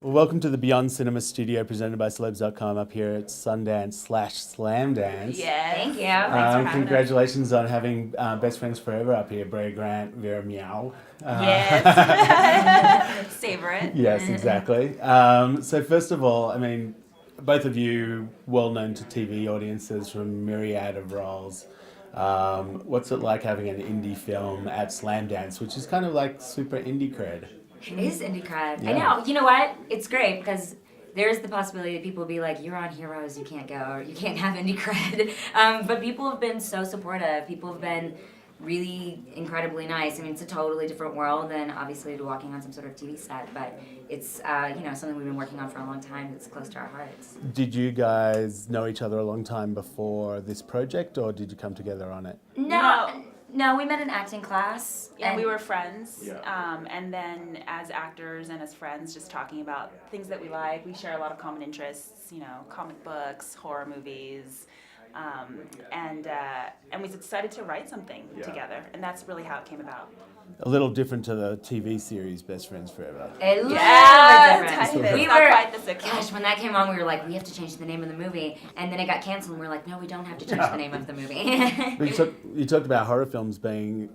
Well, welcome to the Beyond Cinema Studio presented by Celebs.com up here at Sundance/Slamdance. Yes. Thank you. Thanks for having Congratulations on having Best Friends Forever up here, Brea Grant, Vera Miao. Yes. Savor it. Yes, exactly. So first of all, I mean, both of you well known to TV audiences from myriad of roles. What's it like having an indie film at Slamdance, which is kind of like super indie cred? It is indie cred. Yeah. I know. You know what? It's great because there's the possibility that people will be like, you're on Heroes, you can't go, or you can't have indie cred. But people have been so supportive. People have been really incredibly nice. I mean, it's a totally different world than obviously walking on some sort of TV set, but it's something we've been working on for a long time that's close to our hearts. Did you guys know each other a long time before this project, or did you come together on it? No, we met in acting class. And we were friends. Yeah. And then as actors and as friends, just talking about things that we like. We share a lot of common interests, comic books, horror movies. And we decided to write something together. And that's really how it came about. A little different to the TV series Best Friends Forever. A little Tiny different. bit. We It's not were, quite the sixth gosh, one. when that came on, we were like, we have to change the name of the movie. And then it got canceled, and we were like, no, we don't have to change the name of the movie. But you talked about horror films being,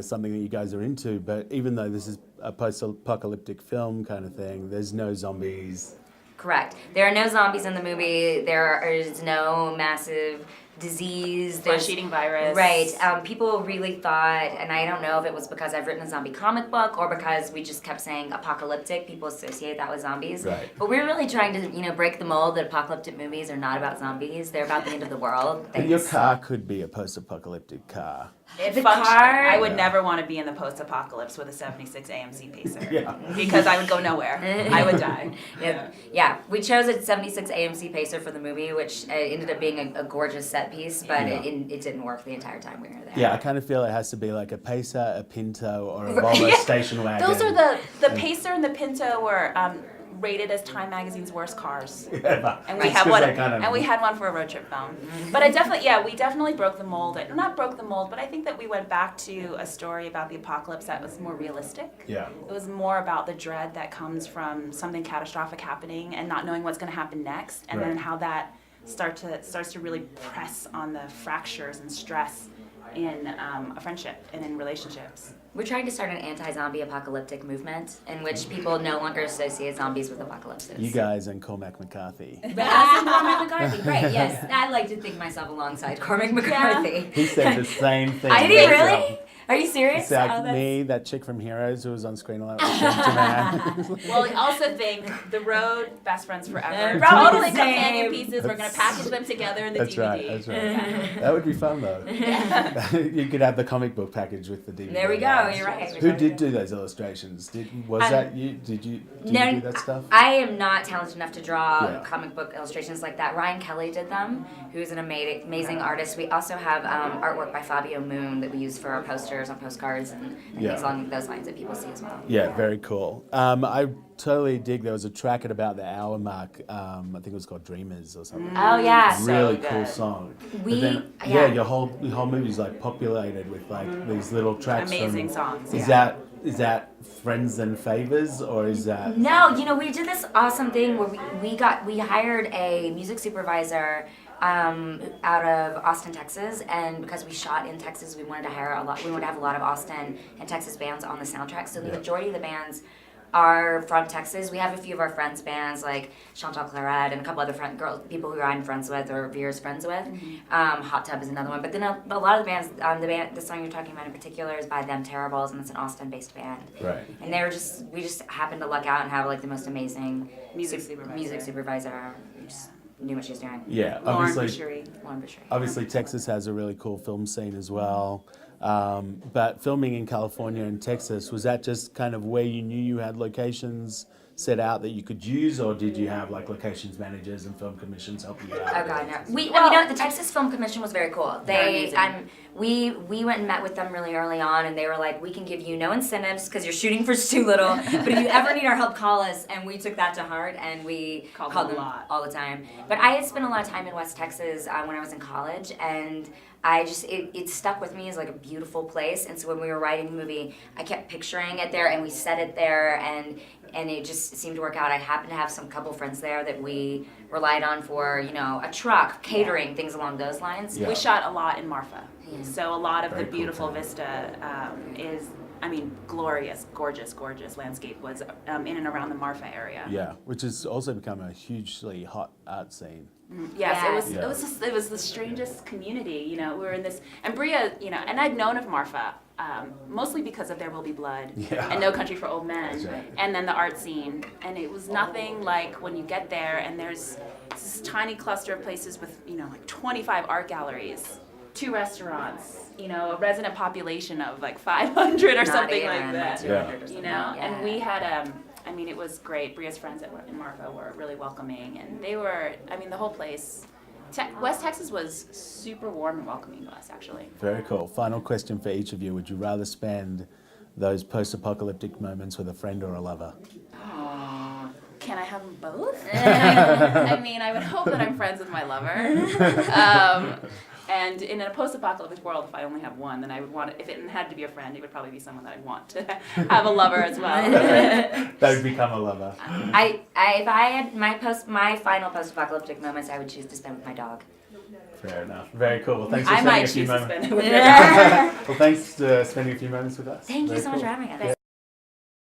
something that you guys are into, but even though this is a post-apocalyptic film kind of thing, there's no zombies. Correct. There are no zombies in the movie. There is no massive disease. There's Flesh-eating virus. Right. People really thought, and I don't know if it was because I've written a zombie comic book or because we just kept saying apocalyptic. People associate that with zombies. Right. But we're really trying to, break the mold that apocalyptic movies are not about zombies. They're about the end of the world. But your car could be a post-apocalyptic car. The car. I would never want to be in the post-apocalypse with a 76 AMC Pacer. Yeah. Because I would go nowhere. I would die. Yeah. We chose a 76 AMC Pacer for the movie, which ended up being a gorgeous set piece, but it didn't work the entire time we were there. Yeah, I kind of feel it has to be like a Pacer, a Pinto, or a Volvo station wagon. Those are the Pacer and the Pinto were rated as Time Magazine's worst cars. Yeah, And we had one, and we had one for a road trip film. But we definitely broke the mold. Not broke the mold, but I think that we went back to a story about the apocalypse that was more realistic. Yeah. It was more about the dread that comes from something catastrophic happening and not knowing what's going to happen next, and then how that starts to really press on the fractures and stress in a friendship and in relationships. We're trying to start an anti-zombie apocalyptic movement in which people no longer associate zombies with apocalypses. You guys and Cormac McCarthy. But us and Cormac McCarthy, right, yes. I like to think myself alongside Cormac McCarthy. He said the same thing. Did he really? Are you serious? It's like me, that chick from Heroes who was on screen a lot. Well, I also think The Road, Best Friends Forever, Probably totally the same. companion pieces. We're going to package them together in the That's DVD. right, that's right. That would be fun though. You could have the comic book package with the DVD. There we go, you're right. Who did do those illustrations? Was that you? Did you do that stuff? I am not talented enough to draw Yeah. comic book illustrations like that. Ryan Kelly did them, who's an amazing artist. We also have artwork by Fabio Moon that we use for our posters on postcards and things along those lines that people see as well. Yeah, very cool. I totally dig. There was a track at about the hour mark. I think it was called Dreamers or something. Oh yeah, Really so cool good. song. We- But then, yeah. your whole movie's like populated with like these little tracks. Amazing from, songs, Is yeah. that Friends and Favors, or is that? No, we did this awesome thing where we hired a music supervisor out of Austin, Texas, and because we shot in Texas, we wanted to have a lot of Austin and Texas bands on the soundtrack. So the majority of the bands are from Texas. We have a few of our friends' bands like Chantal Claret and a couple other people who I'm friends with or Vera's friends with. Hot Tub is another one. But then a lot of the bands, the song you're talking about in particular is by Them Terribles, and it's an Austin-based band. Right. And we just happened to luck out and have like the most amazing Music supervisor. Music supervisor. Who just knew what she was doing. Yeah, Lauren obviously. Boucherie. Obviously, Texas has a really cool film scene as well. But filming in California and Texas, was that just kind of where you knew you had locations set out that you could use, or did you have like locations managers and film commissions helping you out? Oh God, no. The Texas Film Commission was very cool. They're amazing. We went and met with them really early on, and they were like, we can give you no incentives because you're shooting for too little, but if you ever need our help, call us. And we took that to heart, and we called them a lot. all the time. But I had spent a lot of time in West Texas when I was in college, and it stuck with me as like a beautiful place. And so when we were writing the movie, I kept picturing it there, and we set it there, and it just seemed to work out. I happened to have some couple friends there that we relied on for, a truck, catering, things along those lines. Yeah. We shot a lot in Marfa. Yeah. So a lot of Very the cool beautiful town. vista is, glorious, gorgeous landscape was in and around the Marfa area. Yeah, which has also become a hugely hot art scene. Yes, Yeah. it was the strangest community. We were in this, and Brea, and I'd known of Marfa mostly because of There Will Be Blood Yeah. and No Country for Old Men, That's right. and then the art scene. And it was nothing like when you get there and there's this tiny cluster of places with like 25 art galleries, 2 restaurants, a resident population of like 500 or Not something even, like that. 200 or something. And we had it was great. Brea's friends in Marfa were really welcoming, and they were, the whole place. West Texas was super warm and welcoming to us, actually. Very cool. Final question for each of you. Would you rather spend those post-apocalyptic moments with a friend or a lover? Can I have them both? I would hope that I'm friends with my lover. And in a post-apocalyptic world, if I only have one, then I would want, if it had to be a friend, it would probably be someone that I'd want to have a lover as well. They would become a lover. If I had my final post-apocalyptic moments, I would choose to spend with my dog. Fair enough. Very cool. Well, thanks for I spending might a few choose to moments. spend it with her. Well, thanks for spending a few moments with us. Thank you Very so much cool. for having us.